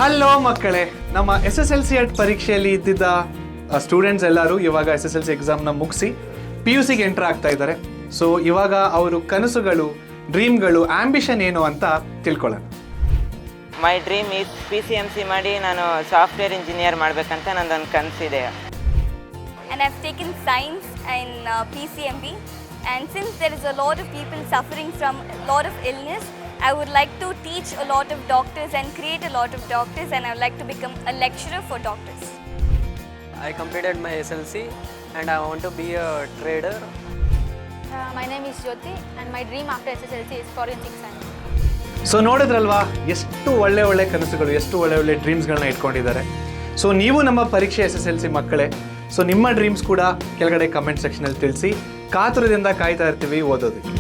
Hello ಮಕ್ಕಳೇ, ನಮ್ಮ SSLC ಪರೀಕ್ಷೆಯಲ್ಲಿ ಇದ್ದಿದ್ದ ಸ್ಟೂಡೆಂಟ್ಸ್ ಎಲ್ಲರೂ ಇವಾಗ SSLC ಎಕ್ಸಾಮ್ನ ಮುಗಿಸಿ PUCಗೆ ಎಂಟರ್ ಆಗ್ತಾ ಇದ್ದಾರೆ. ಸೊ ಇವಾಗ ಅವರು ಕನಸುಗಳು, ಡ್ರೀಮ್ಗಳು, ಆಂಬಿಷನ್ ಏನು ಅಂತ ತಿಳ್ಕೊಳ್ಳೋಣ. ಮೈ ಡ್ರೀಮ್ ಈಸ್ PCMC ಮಾಡಿ ನಾನು ಸಾಫ್ಟ್ವೇರ್ ಇಂಜಿನಿಯರ್ ಮಾಡಬೇಕಂತ ನಂದೊಂದು ಕನಸಿದೆ. And I've taken science in PCMB, and since there is a lot of people suffering from a lot of illness, I would like to teach a lot of doctors and create a lot of doctors, and I would like to become a lecturer for doctors. I completed my SLC and I want to be a trader. My name is Jyoti and my dream after SSLC is forensic science. So ನೋಡಿದ್ರಲ್ವಾ, ಎಷ್ಟು ಒಳ್ಳೆ ಕನಸುಗಳು, ಎಷ್ಟು ಒಳ್ಳೆ ಡ್ರೀಮ್ಸ್ಗಳನ್ನ ಇಟ್ಕೊಂಡಿದ್ದಾರೆ. So ನೀವು ನಮ್ಮ ಪರೀಕ್ಷೆ SSLC ಮಕ್ಕಳೇ. ಸೊ ನಿಮ್ಮ ಡ್ರೀಮ್ಸ್ ಕೂಡ ಕೆಳಗಡೆ ಕಮೆಂಟ್ ಸೆಕ್ಷನಲ್ಲಿ ತಿಳಿಸಿ. ಕಾತುರದಿಂದ ಕಾಯ್ತಾ ಇರ್ತೀವಿ ಓದೋದಕ್ಕೆ.